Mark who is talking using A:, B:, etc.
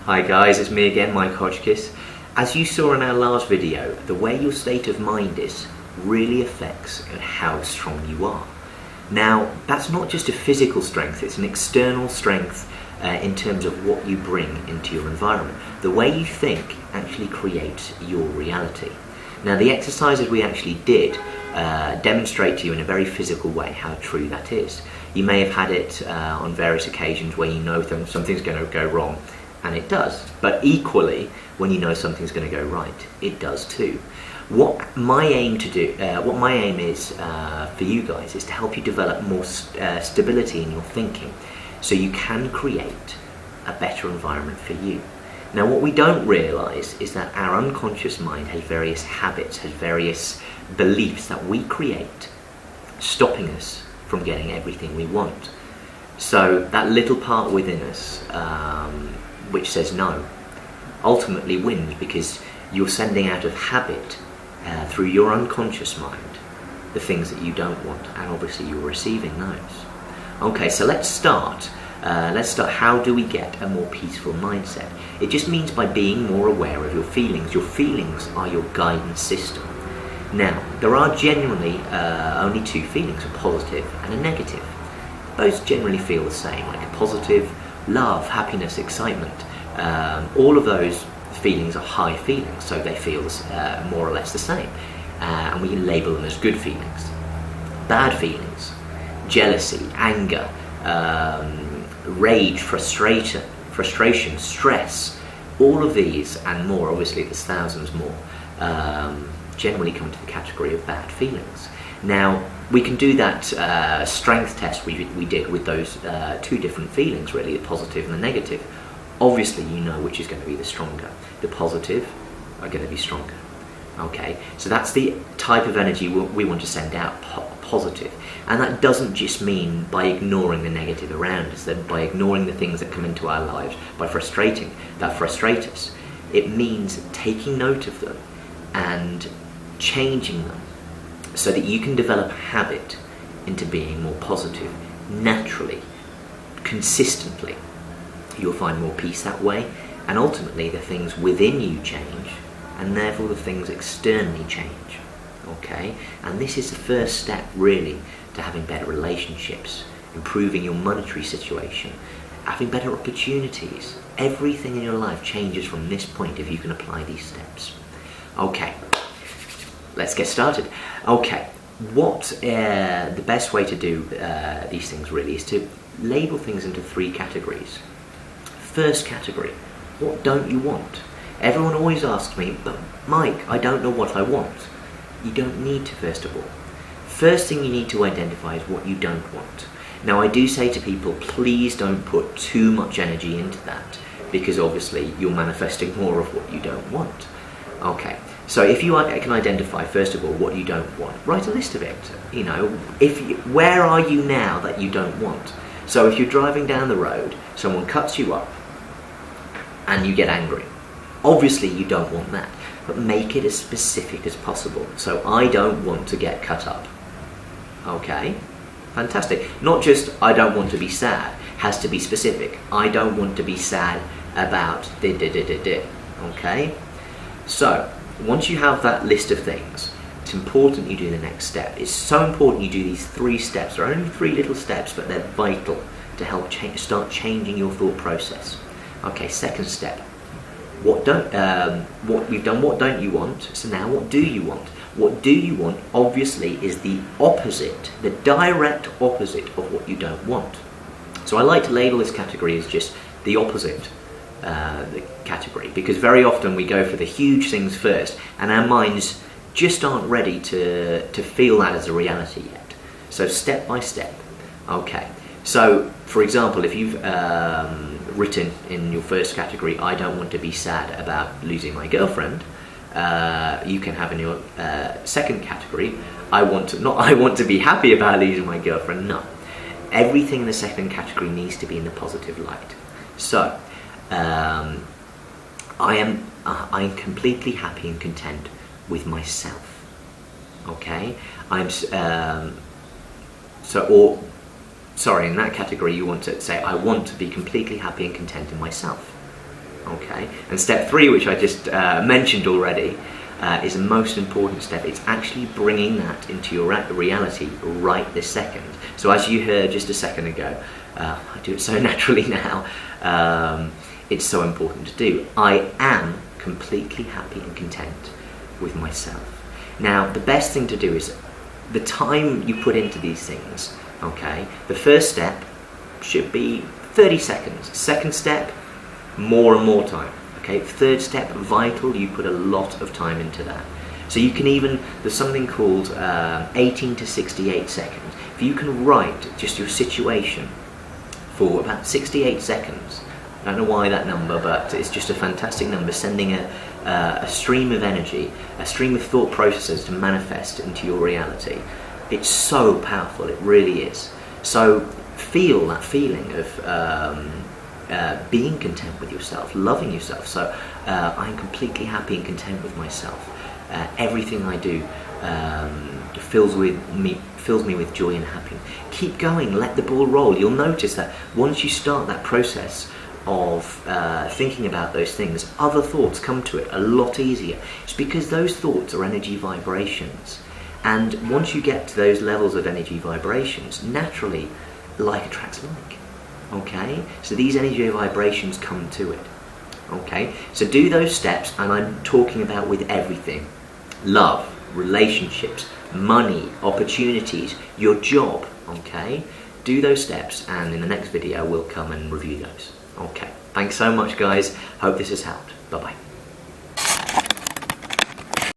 A: Hi guys, it's me again, Mike Hodgkiss. As you saw in our last video, the way your state of mind is really affects how strong you are. Now, that's not just a physical strength, it's an external strength in terms of what you bring into your environment. The way you think actually creates your reality. Now, the exercises we actually did demonstrate to you in a very physical way how true that is. You may have had it on various occasions where you know something's going to go wrong, and it does. But equally, when you know something's going to go right, it does too. What my aim is for you guys is to help you develop more stability in your thinking, so you can create a better environment for you. Now, what we don't realise is that our unconscious mind has various habits, has various beliefs that we create, stopping us from getting everything we want. So that little part within us which says no ultimately wins, because you're sending out of habit through your unconscious mind the things that you don't want, and obviously you're receiving those. Okay, so let's start. How do we get a more peaceful mindset? It just means by being more aware of your feelings. Your feelings are your guidance system. Now, there are generally only two feelings, a positive and a negative. Both generally feel the same, like a positive, love, happiness, excitement. All of those feelings are high feelings, so they feel more or less the same. And we can label them as good feelings. Bad feelings, jealousy, anger, rage, frustration, stress, all of these and more, obviously there's thousands more, generally come to the category of bad feelings. Now, we can do that strength test we did with those two different feelings, really, the positive and the negative. Obviously, you know which is going to be the stronger. The positive are going to be stronger. Okay, so that's the type of energy we want to send out, positive. And that doesn't just mean by ignoring the negative around us, that by ignoring the things that come into our lives, by frustrate us. It means taking note of them and changing them so that you can develop a habit into being more positive naturally, consistently. You'll find more peace that way, and ultimately the things within you change, and therefore the things externally change. Okay, and this is the first step really to having better relationships, improving your monetary situation, having better opportunities. Everything in your life changes from this point if you can apply these steps. Okay, let's get started. Okay, the best way to do these things really is to label things into three categories. First category, what don't you want? Everyone always asks me, but Mike, I don't know what I want. You don't need to, first of all. First thing you need to identify is what you don't want. Now, I do say to people, please don't put too much energy into that, because obviously you're manifesting more of what you don't want. Okay, so if you can identify, first of all, what you don't want, write a list of it. You know, where are you now that you don't want? So if you're driving down the road, someone cuts you up, and you get angry. Obviously you don't want that, but make it as specific as possible. So I don't want to get cut up. Okay, fantastic. Not just I don't want to be sad, has to be specific. I don't want to be sad about . Okay, so once you have that list of things, it's important you do the next step. It's so important you do these three steps. There are only three little steps, but they're vital to help start changing your thought process. Okay, second step. What we've done, what don't you want? So now what do you want? What do you want, obviously, is the opposite, the direct opposite of what you don't want. So I like to label this category as just the opposite the category, because very often we go for the huge things first, and our minds just aren't ready to feel that as a reality yet. So step by step. Okay, so for example, if you've written in your first category, I don't want to be sad about losing my girlfriend, you can have in your second category, I want to be happy about losing my girlfriend. No, everything in the second category needs to be in the positive light. So I'm completely happy and content with myself. Okay, in that category you want to say, I want to be completely happy and content in myself. Okay, and step 3, which I just mentioned already, is the most important step. It's actually bringing that into your reality right this second. So as you heard just a second ago, I do it so naturally now, it's so important to do. I am completely happy and content with myself. Now, the best thing to do is the time you put into these things, okay? The first step should be 30 seconds. Second step, more and more time. Okay, third step, vital, you put a lot of time into that. So you can even, there's something called 18 to 68 seconds. If you can write just your situation for about 68 seconds, I don't know why that number, but it's just a fantastic number, sending a stream of energy, a stream of thought processes to manifest into your reality. It's so powerful, it really is. So feel that feeling of being content with yourself, loving yourself. So I'm completely happy and content with myself. Everything I do fills me with joy and happiness. Keep going, let the ball roll. You'll notice that once you start that process of thinking about those things, other thoughts come to it a lot easier. It's because those thoughts are energy vibrations, and once you get to those levels of energy vibrations, naturally like attracts like. Okay, so these energy vibrations come to it. Okay, so do those steps, and I'm talking about with everything: love, relationships, money, opportunities, your job. Okay, do those steps, and in the next video we'll come and review those. Okay, thanks so much guys, hope this has helped. Bye bye.